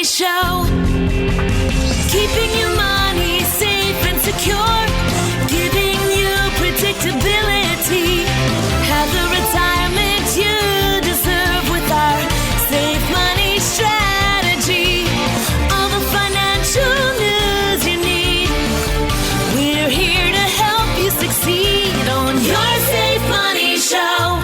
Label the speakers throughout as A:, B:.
A: Show. Keeping your money safe and secure. Giving you predictability. Have the retirement you deserve with our Safe Money strategy. All the financial news you need. We're here to help you succeed on your Safe Money Show.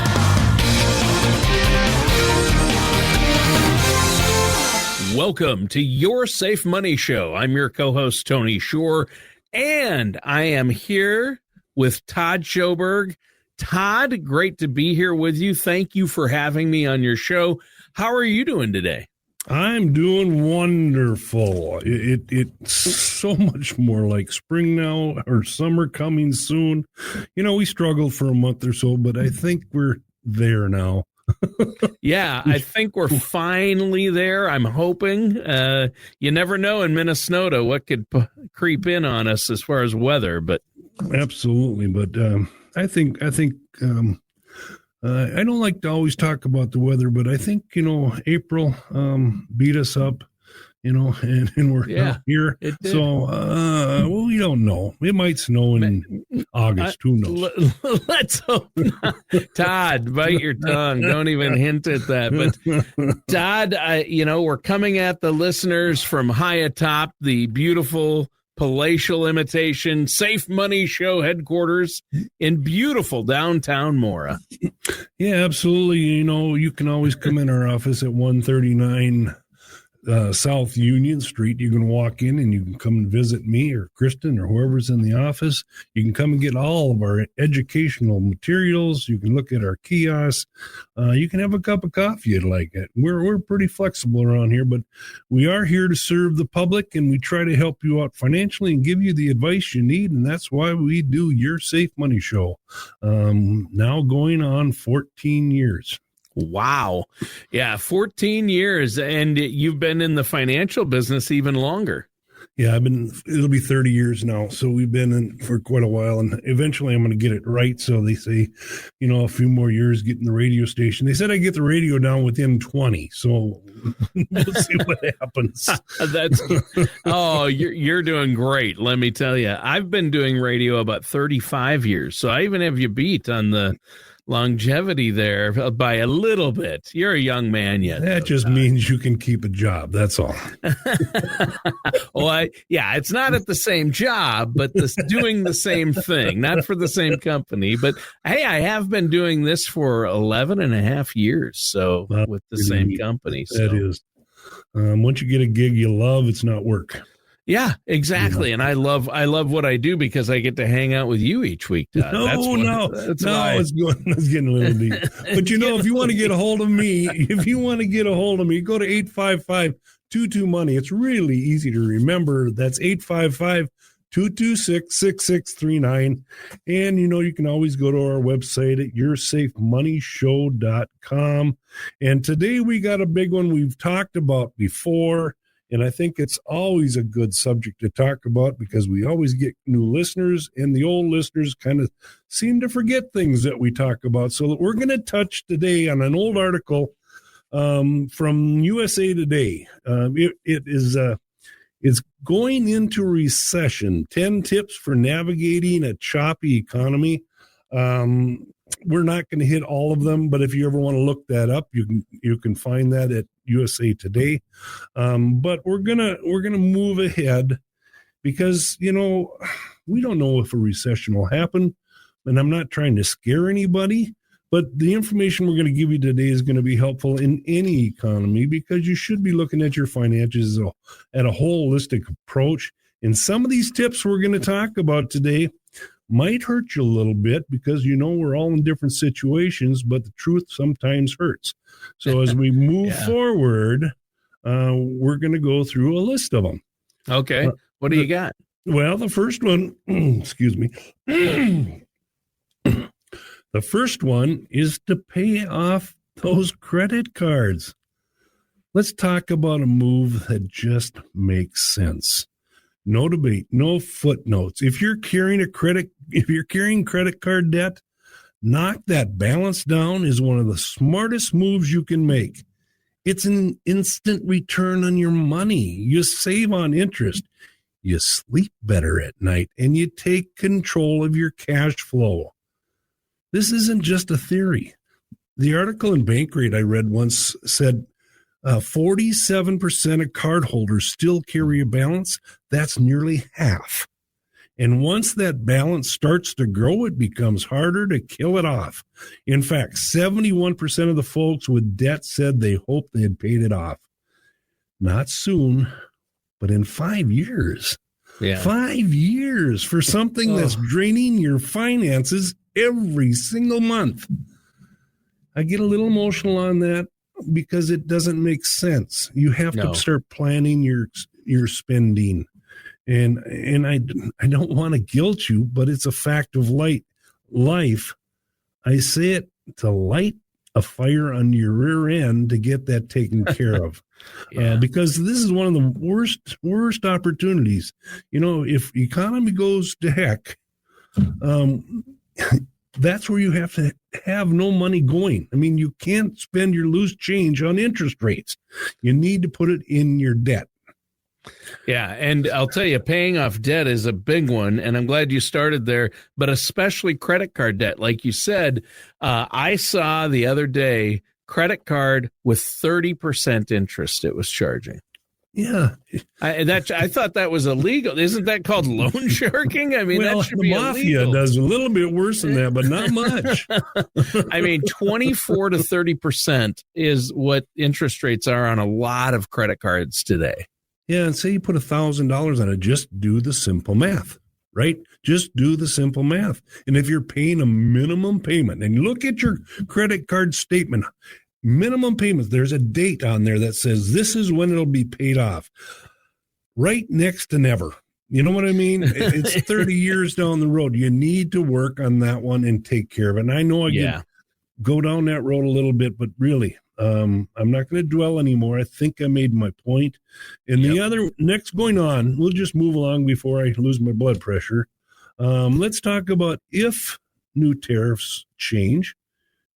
B: Welcome to your Safe Money Show. I'm your co-host, Tony Shore, and I am here with Todd Schoberg. Todd, great to be here with you. Thank you for having me on your show. How are you doing today?
C: I'm doing wonderful. It's so much more like spring now, or summer coming soon. You know, we struggled for a month or so, but I think we're there now.
B: Yeah, I think we're finally there. I'm hoping. You never know in Minnesota what could creep in on us as far as weather, but
C: absolutely. But I think I don't like to always talk about the weather, but I think, you know, April beat us up, you know, and we're not here. So, well, we don't know. It might snow in August. Who knows?
B: Let's hope not. Todd, bite your tongue. Don't even hint at that. But Todd, you know, we're coming at the listeners from high atop the beautiful palatial imitation Safe Money Show headquarters in beautiful downtown Mora.
C: Yeah, absolutely. You know, you can always come in our office at 139 South Union Street. You can walk in and you can come and visit me or Kristen or whoever's in the office. You can come and get all of our educational materials. You can look at our kiosks. You can have a cup of coffee if you like it. We're pretty flexible around here, but we are here to serve the public, and we try to help you out financially and give you the advice you need. And that's why we do your Safe Money Show. Now going on 14 years.
B: Wow. Yeah, 14 years, and you've been in the financial business even longer.
C: Yeah, it'll be 30 years now. So we've been in for quite a while, and eventually I'm going to get it right. So they say, you know, a few more years getting the radio station. They said I get the radio down within 20. So we'll see what happens.
B: You're doing great. Let me tell you, I've been doing radio about 35 years. So I even have you beat on the longevity there by a little bit. You're a young man yet.
C: That just means you can keep a job. That's all.
B: Well, it's not at the same job, but doing the same thing, not for the same company. But hey, I have been doing this for 11 and a half years. So with the same company. So.
C: That is. Once you get a gig you love, it's not work.
B: Yeah, exactly. Yeah. And I love what I do because I get to hang out with you each week, Todd.
C: It's getting a little deep. But you know, if you want to get a hold of me, go to 855-22-MONEY. It's really easy to remember. That's 855-226-6639. And, you know, you can always go to our website at yoursafemoneyshow.com. And today we got a big one we've talked about before. And I think it's always a good subject to talk about because we always get new listeners, and the old listeners kind of seem to forget things that we talk about. So we're going to touch today on an old article from USA Today. It's going into recession, 10 tips for navigating a choppy economy. We're not going to hit all of them, but if you ever want to look that up, you can find that at USA Today. But we're gonna move ahead because, you know, we don't know if a recession will happen, and I'm not trying to scare anybody, but the information we're going to give you today is going to be helpful in any economy because you should be looking at your finances at a holistic approach. And some of these tips we're going to talk about today might hurt you a little bit because, you know, we're all in different situations, but the truth sometimes hurts. So as we move forward, we're going to go through a list of them.
B: Okay. What do you got?
C: Well, the first one, excuse me. The first one is to pay off those credit cards. Let's talk about a move that just makes sense. No debate, no footnotes. If you're carrying credit card debt, knock that balance down is one of the smartest moves you can make. It's an instant return on your money. You save on interest. You sleep better at night, and you take control of your cash flow. This isn't just a theory. The article in Bankrate I read once said 47% of cardholders still carry a balance. That's nearly half. And once that balance starts to grow, it becomes harder to kill it off. In fact, 71% of the folks with debt said they hoped they had paid it off. Not soon, but in 5 years.
B: Yeah.
C: 5 years for something that's draining your finances every single month. I get a little emotional on that because it doesn't make sense. You have to start planning your spending. And I don't want to guilt you, but it's a fact of life. I say it to light a fire on your rear end to get that taken care of. Because this is one of the worst opportunities. You know, if economy goes to heck, that's where you have to have no money going. I mean, you can't spend your loose change on interest rates. You need to put it in your debt.
B: Yeah, and I'll tell you, paying off debt is a big one, and I'm glad you started there, but especially credit card debt. Like you said, I saw the other day credit card with 30% interest it was charging.
C: Yeah.
B: I thought that was illegal. Isn't that called loan sharking? I mean, that should be illegal.
C: The mafia does a little bit worse than that, but not much.
B: I mean, 24 to 30% is what interest rates are on a lot of credit cards today.
C: Yeah, and say you put $1,000 on it, just do the simple math, right? Just do the simple math. And if you're paying a minimum payment, and look at your credit card statement, minimum payments, there's a date on there that says this is when it'll be paid off. Right next to never. You know what I mean? It's 30 years down the road. You need to work on that one and take care of it. And I know I can go down that road a little bit, but really, I'm not going to dwell anymore. I think I made my point. And the other next going on, we'll just move along before I lose my blood pressure. Let's talk about if new tariffs change.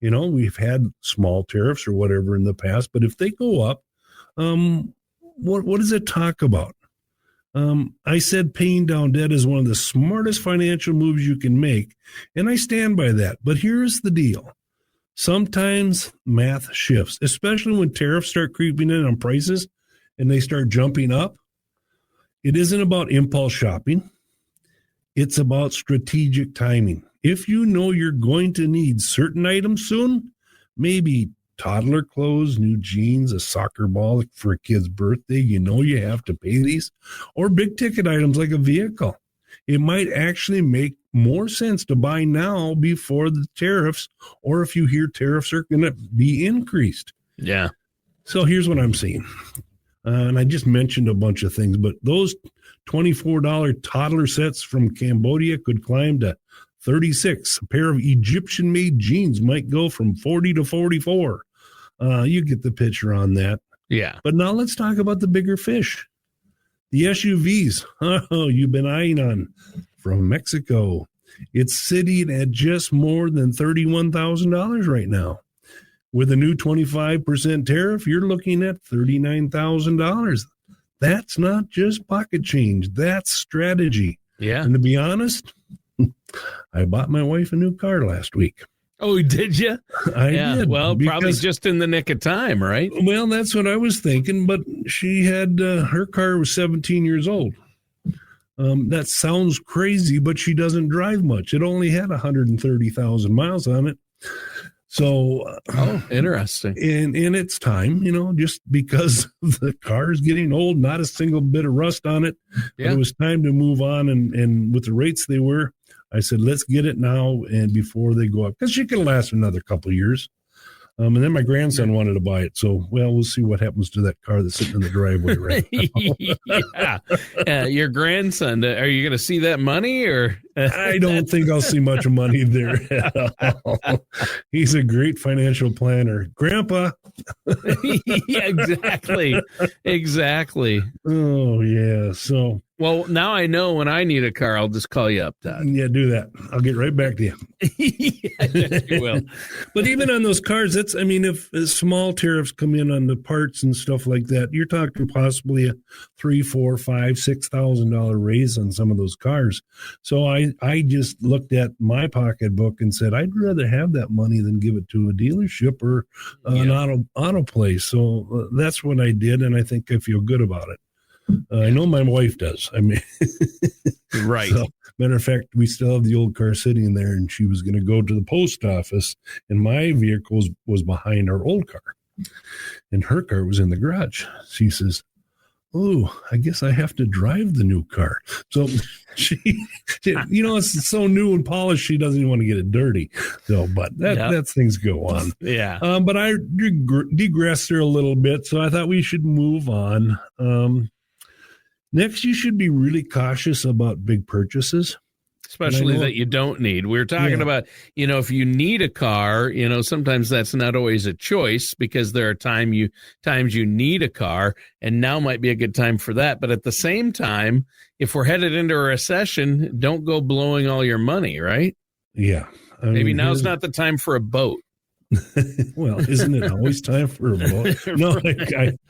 C: You know, we've had small tariffs or whatever in the past, but if they go up, what does it talk about? I said paying down debt is one of the smartest financial moves you can make, and I stand by that. But here's the deal. Sometimes math shifts, especially when tariffs start creeping in on prices and they start jumping up. It isn't about impulse shopping. It's about strategic timing. If you know you're going to need certain items soon, maybe toddler clothes, new jeans, a soccer ball for a kid's birthday, you know you have to pay these, or big ticket items like a vehicle. It might actually make more sense to buy now before the tariffs, or if you hear tariffs are going to be increased.
B: Yeah.
C: So here's what I'm seeing. And I just mentioned a bunch of things, but those $24 toddler sets from Cambodia could climb to $36. A pair of Egyptian-made jeans might go from $40 to $44. You get the picture on that.
B: Yeah.
C: But now let's talk about the bigger fish. The SUVs, you've been eyeing on from Mexico. It's sitting at just more than $31,000 right now. With a new 25% tariff, you're looking at $39,000. That's not just pocket change. That's strategy.
B: Yeah.
C: And to be honest, I bought my wife a new car last week.
B: Oh, did you?
C: I did.
B: Well, probably just in the nick of time, right?
C: Well, that's what I was thinking, but she had, her car was 17 years old. That sounds crazy, but she doesn't drive much. It only had 130,000 miles on it. So,
B: interesting.
C: And it's time, you know, just because the car is getting old, not a single bit of rust on it. Yeah. But it was time to move on. And with the rates they were, I said, let's get it now and before they go up, because she can last another couple of years. And then my grandson wanted to buy it. So, well, we'll see what happens to that car that's sitting in the driveway right now.
B: Your grandson, are you going to see that money or?
C: I don't think I'll see much money there at all. He's a great financial planner. Grandpa.
B: Yeah, exactly. Exactly.
C: Oh, yeah. So
B: Well, now I know when I need a car, I'll just call you up, Todd.
C: Yeah, do that. I'll get right back to you.
B: Yes, you will.
C: But even on those cars, if small tariffs come in on the parts and stuff like that, you're talking possibly a $3,000, $4,000, $5,000, $6,000 raise on some of those cars. So I just looked at my pocketbook and said, I'd rather have that money than give it to a dealership or an auto place. So that's what I did, and I think I feel good about it. I know my wife does.
B: Right.
C: So, matter of fact, we still have the old car sitting there, and she was going to go to the post office, and my vehicle was behind our old car, and her car was in the garage. She says, "Oh, I guess I have to drive the new car." So she it's so new and polished, she doesn't even want to get it dirty. So, but that's things go on.
B: Yeah.
C: But I digressed there a little bit, so I thought we should move on. Next, you should be really cautious about big purchases.
B: Especially that you don't need. We were talking about, if you need a car, sometimes that's not always a choice because there are times you need a car, and now might be a good time for that. But at the same time, if we're headed into a recession, don't go blowing all your money, right?
C: Yeah.
B: Maybe now's not the time for a boat.
C: Well, isn't it always time for a boat? No,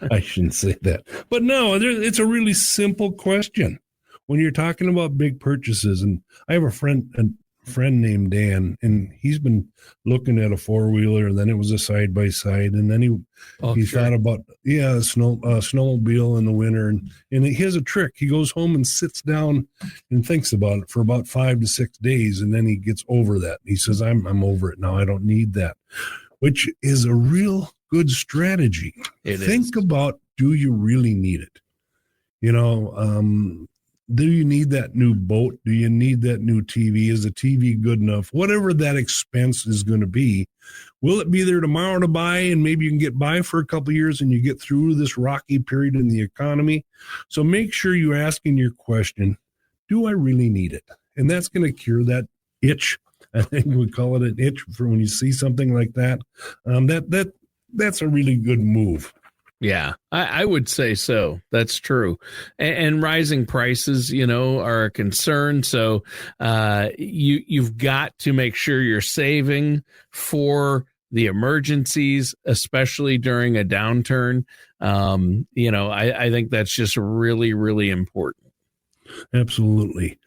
C: I shouldn't say that. But no, it's a really simple question. When you're talking about big purchases, and I have a friend named Dan, and he's been looking at a four-wheeler, and then it was a side-by-side, and then he thought about a snowmobile in the winter, and he has a trick. He goes home and sits down and thinks about it for about 5 to 6 days, and then he gets over that. He says, I'm over it now. I don't need that, which is a real good strategy. Think about, do you really need it? Do you need that new boat? Do you need that new TV? Is the TV good enough? Whatever that expense is going to be, will it be there tomorrow to buy, and maybe you can get by for a couple of years and you get through this rocky period in the economy? So make sure you're asking your question, do I really need it? And that's going to cure that itch. I think we call it an itch for when you see something like that. That's a really good move.
B: Yeah, I would say so. That's true. And rising prices, are a concern. So you've got to make sure you're saving for the emergencies, especially during a downturn. I think that's just really, really important.
C: Absolutely.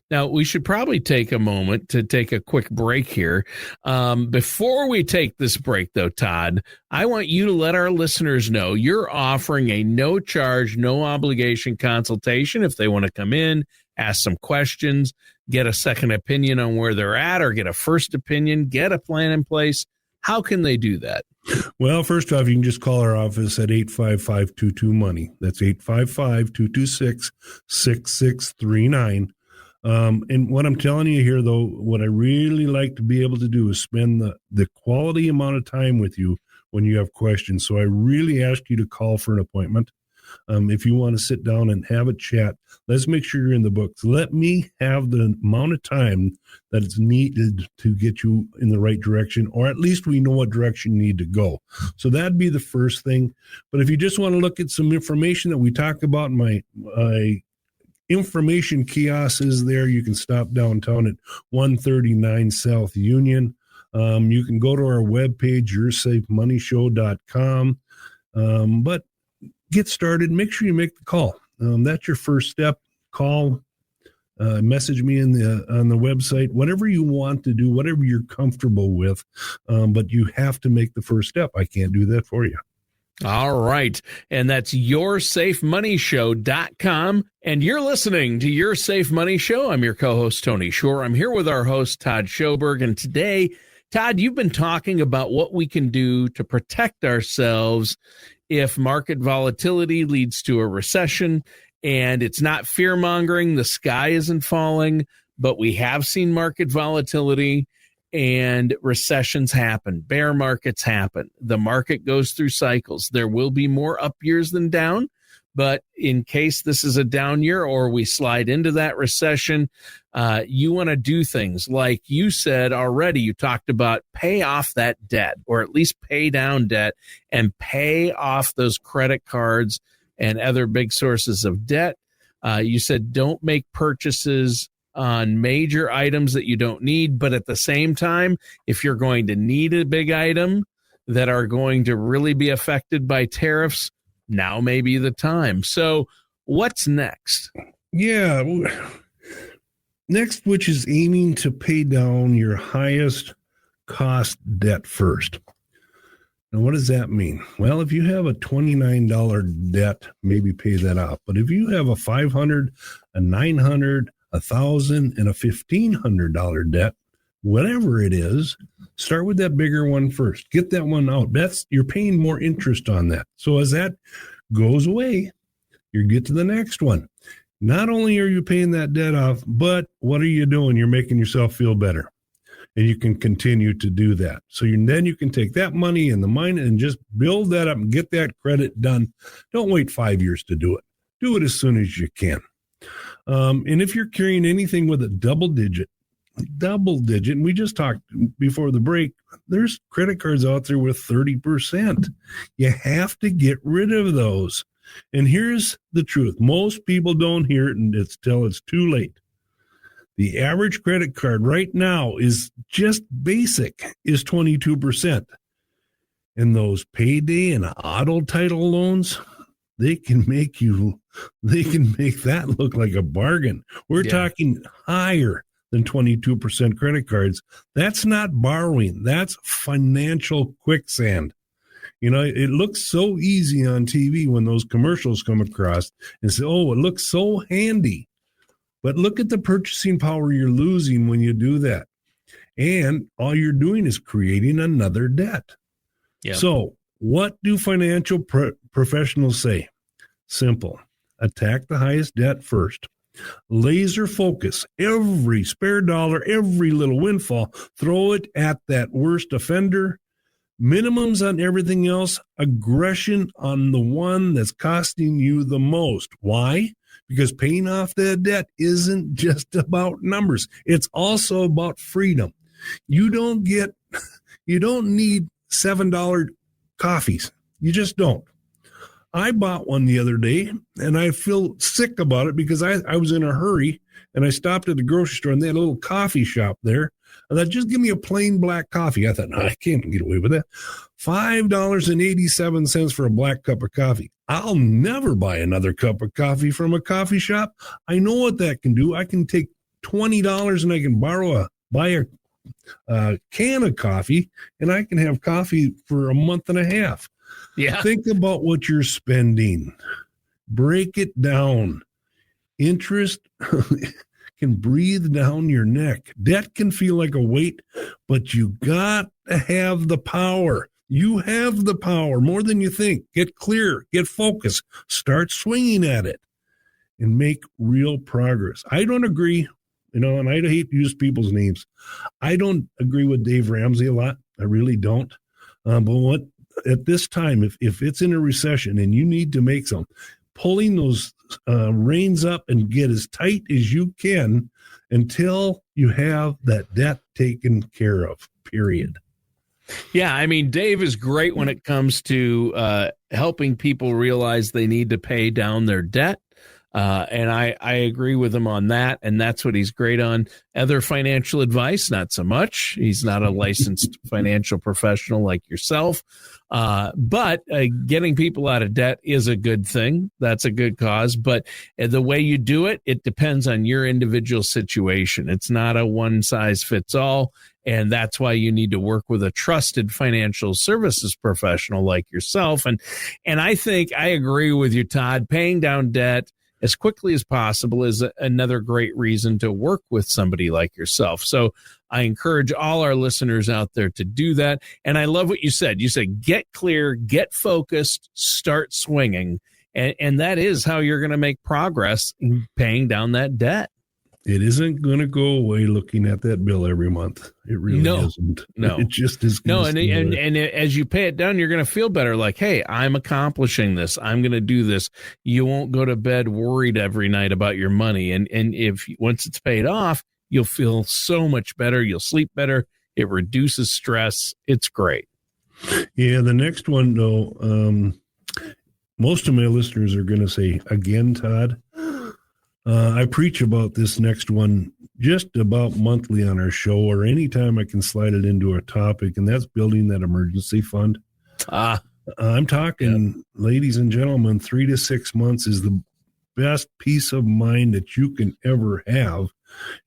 B: Now, we should probably take a moment to take a quick break here. Before we take this break, though, Todd, I want you to let our listeners know you're offering a no-charge, no-obligation consultation if they want to come in, ask some questions, get a second opinion on where they're at, or get a first opinion, get a plan in place. How can they do that?
C: Well, first off, you can just call our office at 855-22-MONEY. That's 855-226-6639. And what I'm telling you here, though, what I really like to be able to do is spend the quality amount of time with you when you have questions. So I really ask you to call for an appointment. If you want to sit down and have a chat, let's make sure you're in the books. Let me have the amount of time that it's needed to get you in the right direction, or at least we know what direction you need to go. So that'd be the first thing. But if you just want to look at some information that we talk about in my information kiosk is there. You can stop downtown at 139 South Union. You can go to our webpage, yoursafemoneyshow.com. But get started. Make sure you make the call. That's your first step. Call, message me on the website, whatever you want to do, whatever you're comfortable with. But you have to make the first step. I can't do that for you.
B: All right. And that's yoursafemoneyshow.com. And you're listening to Your Safe Money Show. I'm your co-host, Tony Shore. I'm here with our host, Todd Schoberg. And today, Todd, you've been talking about what we can do to protect ourselves if market volatility leads to a recession. And it's not fear-mongering. The sky isn't falling, but we have seen market volatility. And recessions happen. Bear markets happen. The market goes through cycles. There will be more up years than down. But in case this is a down year or we slide into that recession, you want to do things like you said already. You talked about pay off that debt, or at least pay down debt and pay off those credit cards and other big sources of debt. You said don't make purchases on major items that you don't need, but at the same time, if you're going to need a big item that are going to really be affected by tariffs, now may be the time. So what's next?
C: Yeah. Next, which is aiming to pay down your highest cost debt first. Now, what does that mean? Well, if you have a $29 debt, maybe pay that off. But if you have a $500, a $900, a $1,000, and a $1,500 debt, whatever it is, start with that bigger one first. Get that one out. You're paying more interest on that. So as that goes away, you get to the next one. Not only are you paying that debt off, but what are you doing? You're making yourself feel better. And you can continue to do that. So then you can take that money and the money and just build that up and get that credit done. Don't wait 5 years to do it. Do it as soon as you can. And if you're carrying anything with a double digit, and we just talked before the break, there's credit cards out there with 30%. You have to get rid of those. And here's the truth. Most people don't hear it until it's too late. The average credit card right now is just basic is 22%. And those payday and auto title loans, they can make that look like a bargain. We're talking higher than 22% credit cards. That's not borrowing. That's financial quicksand. You know, it looks so easy on TV when those commercials come across and say, oh, it looks so handy. But look at the purchasing power you're losing when you do that. And all you're doing is creating another debt. Yep. So what do financial professionals say? Simple. Attack the highest debt first. Laser focus. Every spare dollar, every little windfall, throw it at that worst offender. Minimums on everything else. Aggression on the one that's costing you the most. Why? Because paying off that debt isn't just about numbers. It's also about freedom. You don't need $7 coffees. You just don't. I bought one the other day and I feel sick about it because I was in a hurry and I stopped at the grocery store and they had a little coffee shop there. And they'd just give me a plain black coffee. I thought, no, I can't get away with that. $5.87 for a black cup of coffee. I'll never buy another cup of coffee from a coffee shop. I know what that can do. I can take $20 and I can buy a can of coffee and I can have coffee for a month and a half.
B: Yeah.
C: Think about what you're spending. Break it down. Interest can breathe down your neck. Debt can feel like a weight, but you got to have the power. You have the power more than you think. Get clear, get focused, start swinging at it and make real progress. I don't agree, and I hate to use people's names. I don't agree with Dave Ramsey a lot. I really don't. But at this time, if it's in a recession and you need to make some, pulling those reins up and get as tight as you can until you have that debt taken care of, period.
B: Yeah, I mean, Dave is great when it comes to helping people realize they need to pay down their debt. And I agree with him on that. And that's what he's great on. Other financial advice, not so much. He's not a licensed financial professional like yourself. But getting people out of debt is a good thing. That's a good cause. But the way you do it, it depends on your individual situation. It's not a one size fits all. And that's why you need to work with a trusted financial services professional like yourself. And I think I agree with you, Todd. Paying down debt as quickly as possible is another great reason to work with somebody like yourself. So I encourage all our listeners out there to do that. And I love what you said. You said, get clear, get focused, start swinging. And that is how you're going to make progress in paying down that debt.
C: It isn't going to go away looking at that bill every month. It really isn't.
B: No,
C: it just is.
B: No, and as you pay it down, you're going to feel better. Like, hey, I'm accomplishing this. I'm going to do this. You won't go to bed worried every night about your money. And if once it's paid off, you'll feel so much better. You'll sleep better. It reduces stress. It's great.
C: Yeah. The next one, though, most of my listeners are going to say, again, Todd, I preach about this next one just about monthly on our show, or anytime I can slide it into a topic, and that's building that emergency fund. I'm talking, ladies and gentlemen, 3 to 6 months is the best peace of mind that you can ever have,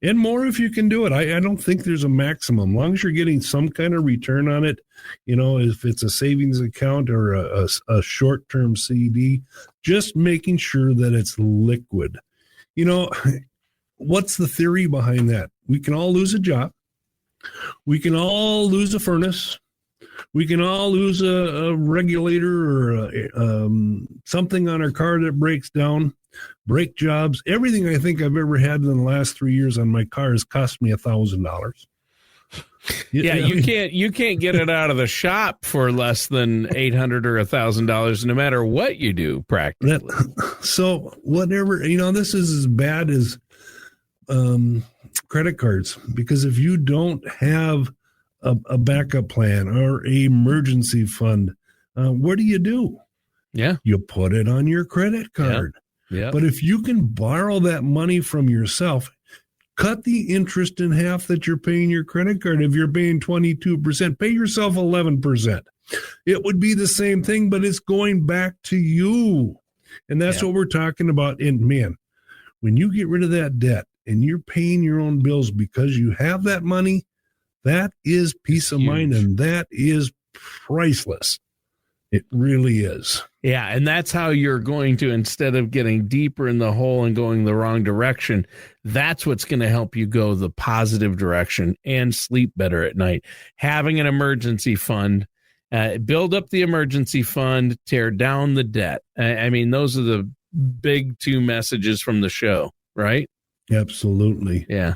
C: and more if you can do it. I don't think there's a maximum. As long as you're getting some kind of return on it, if it's a savings account or a short-term CD, just making sure that it's liquid. What's the theory behind that? We can all lose a job. We can all lose a furnace. We can all lose a regulator or something on our car that breaks down. Brake jobs. Everything I think I've ever had in the last 3 years on my car has cost me $1,000.
B: Yeah, you can't get it out of the shop for less than $800 or $1,000, no matter what you do, practically.
C: So whatever, this is as bad as credit cards, because if you don't have a backup plan or a emergency fund, what do?
B: Yeah,
C: you put it on your credit card.
B: Yeah.
C: But if you can borrow that money from yourself, cut the interest in half that you're paying your credit card. If you're paying 22%, pay yourself 11%. It would be the same thing, but it's going back to you. And that's what we're talking about. And man, when you get rid of that debt and you're paying your own bills because you have that money, that is peace of mind, and that is priceless. It really is.
B: Yeah, and that's how you're going to, instead of getting deeper in the hole and going the wrong direction, that's what's going to help you go the positive direction and sleep better at night. Having an emergency fund, build up the emergency fund, tear down the debt. I mean, those are the big two messages from the show, right?
C: Absolutely.
B: Yeah.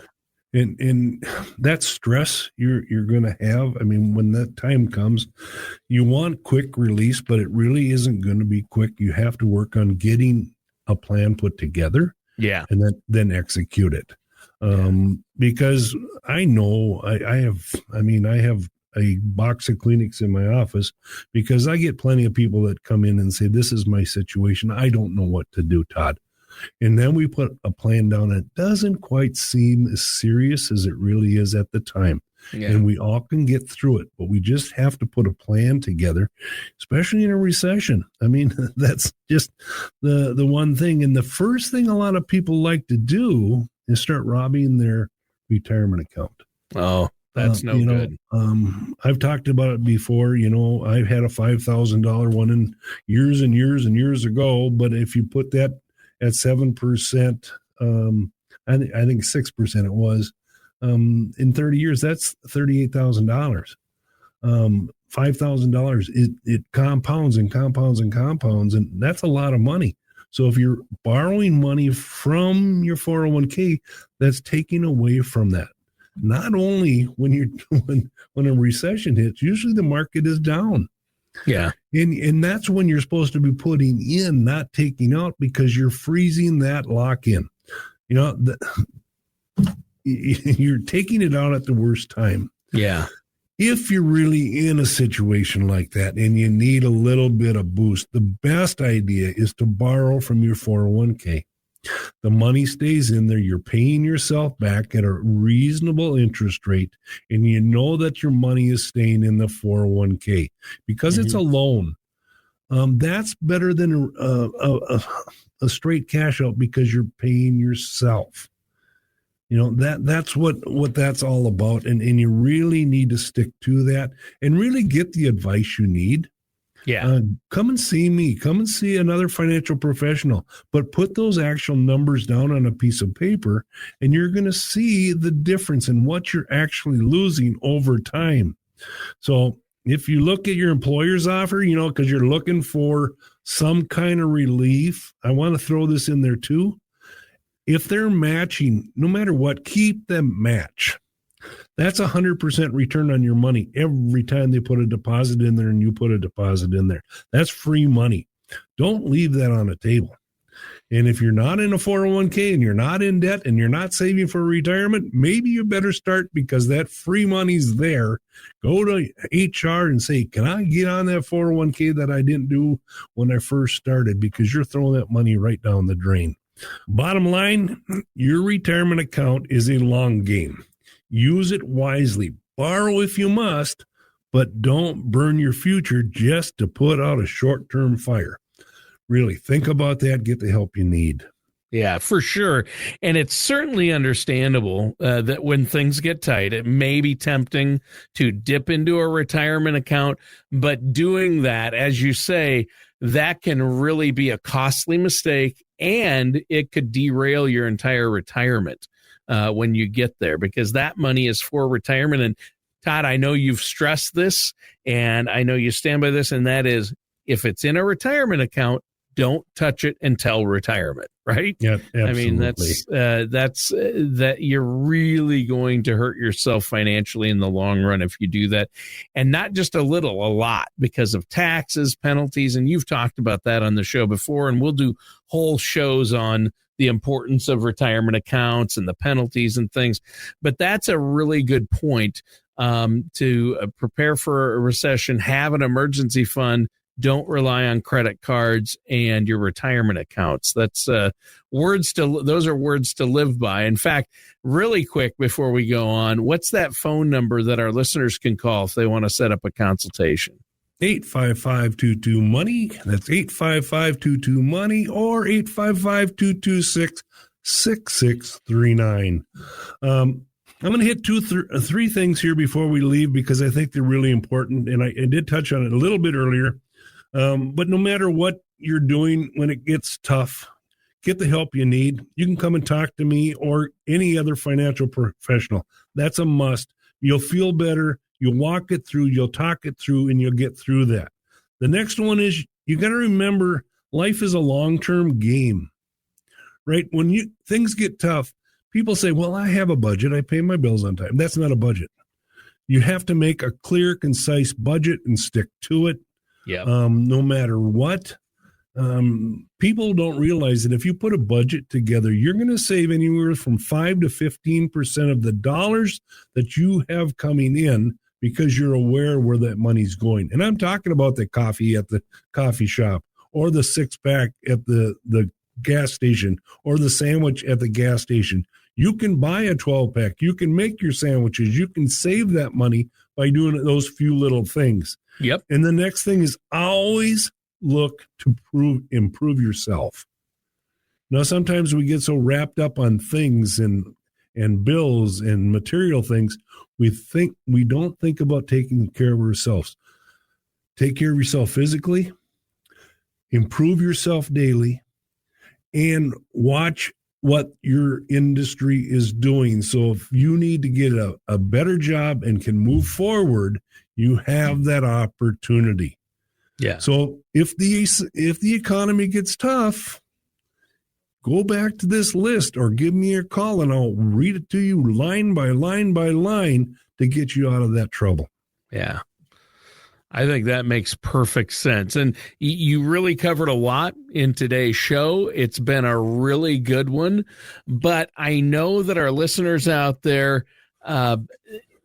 C: And that stress you're going to have, I mean, when that time comes, you want quick release, but it really isn't going to be quick. You have to work on getting a plan put together, and then execute it. Because I know I have a box of Kleenex in my office, because I get plenty of people that come in and say, "This is my situation. I don't know what to do, Todd." And then we put a plan down that doesn't quite seem as serious as it really is at the time. Yeah. And we all can get through it, but we just have to put a plan together, especially in a recession. I mean, that's just the one thing. And the first thing a lot of people like to do is start robbing their retirement account.
B: Oh, that's no good.
C: I've talked about it before. I've had a $5,000 one in years and years and years ago, but if you put that at 7%, I think 6% it was, in 30 years, that's $38,000. $5,000, it compounds and compounds and compounds, and that's a lot of money. So if you're borrowing money from your 401k, that's taking away from that. Not only when when a recession hits, usually the market is down.
B: Yeah.
C: And that's when you're supposed to be putting in, not taking out, because you're freezing that lock in. You're taking it out at the worst time.
B: Yeah.
C: If you're really in a situation like that and you need a little bit of boost, the best idea is to borrow from your 401k. The money stays in there. You're paying yourself back at a reasonable interest rate, and you know that your money is staying in the 401k because it's a loan. That's better than a straight cash out, because you're paying yourself. That's what that's all about, and you really need to stick to that and really get the advice you need.
B: Yeah.
C: Come and see me. Come and see another financial professional. But put those actual numbers down on a piece of paper, and you're going to see the difference in what you're actually losing over time. So if you look at your employer's offer, because you're looking for some kind of relief, I want to throw this in there too. If they're matching, no matter what, keep them match. That's 100% return on your money every time they put a deposit in there and you put a deposit in there. That's free money. Don't leave that on the table. And if you're not in a 401k and you're not in debt and you're not saving for retirement, maybe you better start, because that free money's there. Go to HR and say, "Can I get on that 401k that I didn't do when I first started?" Because you're throwing that money right down the drain. Bottom line, your retirement account is a long game. Use it wisely. Borrow if you must, but don't burn your future just to put out a short-term fire. Really think about that. Get the help you need.
B: Yeah, for sure. And it's certainly understandable that when things get tight, it may be tempting to dip into a retirement account. But doing that, as you say, that can really be a costly mistake, and it could derail your entire retirement when you get there, because that money is for retirement. And Todd, I know you've stressed this, and I know you stand by this, and that is, if it's in a retirement account, don't touch it until retirement, right?
C: Yeah, absolutely.
B: I mean, that you're really going to hurt yourself financially in the long run if you do that. And not just a little, a lot, because of taxes, penalties. And you've talked about that on the show before, and we'll do whole shows on the importance of retirement accounts and the penalties and things. But that's a really good point to prepare for a recession, have an emergency fund. Don't rely on credit cards and your retirement accounts. That's those are words to live by. In fact, really quick before we go on, what's that phone number that our listeners can call if they want to set up a consultation?
C: 855-22-MONEY. That's 855-22-MONEY or 855-226-6639. I'm going to hit three things here before we leave because I think they're really important. And I did touch on it a little bit earlier. But no matter what you're doing, when it gets tough, get the help you need. You can come and talk to me or any other financial professional. That's a must. You'll feel better. You'll walk it through. You'll talk it through, and you'll get through that. The next one is you got to remember life is a long-term game, right? When things get tough, people say, well, I have a budget. I pay my bills on time. That's not a budget. You have to make a clear, concise budget and stick to it.
B: Yeah.
C: No matter what. People don't realize that if you put a budget together, you're going to save anywhere from 5 to 15% of the dollars that you have coming in because you're aware where that money's going. And I'm talking about the coffee at the coffee shop or the 6-pack at the gas station or the sandwich at the gas station. You can buy a 12-pack. You can make your sandwiches. You can save that money by doing those few little things.
B: Yep.
C: And the next thing is always look to improve yourself. Now, sometimes we get so wrapped up on things and bills and material things, we don't think about taking care of ourselves. Take care of yourself physically, improve yourself daily, and watch what your industry is doing. So if you need to get a better job and can move forward, you have that opportunity.
B: Yeah.
C: So if the economy gets tough, go back to this list or give me a call and I'll read it to you line by line by line to get you out of that trouble.
B: Yeah. I think that makes perfect sense. And you really covered a lot in today's show. It's been a really good one, but I know that our listeners out there,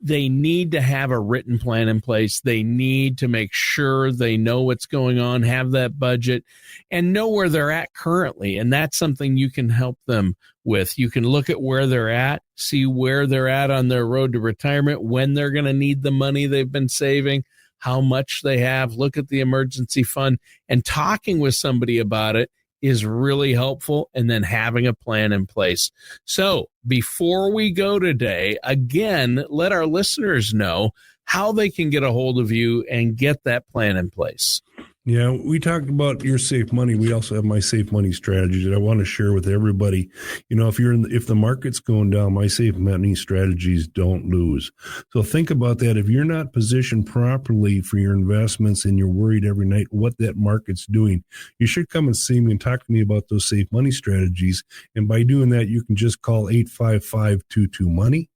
B: they need to have a written plan in place. They need to make sure they know what's going on, have that budget, and know where they're at currently. And that's something you can help them with. You can look at where they're at, see where they're at on their road to retirement, when they're going to need the money they've been saving, how much they have, look at the emergency fund, and talking with somebody about it is really helpful, and then having a plan in place. So before we go today, again, let our listeners know how they can get a hold of you and get that plan in place.
C: Yeah, we talked about your safe money. We also have my safe money strategy that I want to share with everybody. You know, if the market's going down, my safe money strategies don't lose. So think about that. If you're not positioned properly for your investments and you're worried every night what that market's doing, you should come and see me and talk to me about those safe money strategies. And by doing that, you can just call 855-22-MONEY,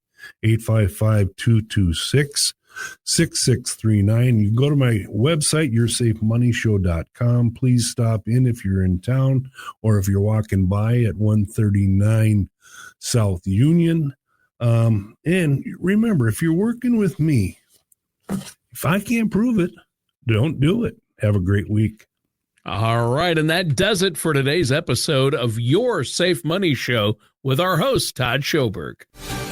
C: 855-226-6639. You can go to my website, yoursafemoneyshow.com. Please stop in if you're in town or if you're walking by at 139 South Union. And remember, if you're working with me, if I can't prove it, don't do it. Have a great week.
B: All right, and that does it for today's episode of Your Safe Money Show with our host, Todd Schoberg.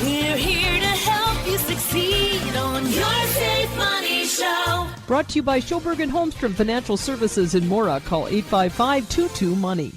A: We're here to help you succeed on Your Safe Money Show.
D: Brought to you by Schoberg and Holmstrom Financial Services in Mora. Call 855-22-MONEY.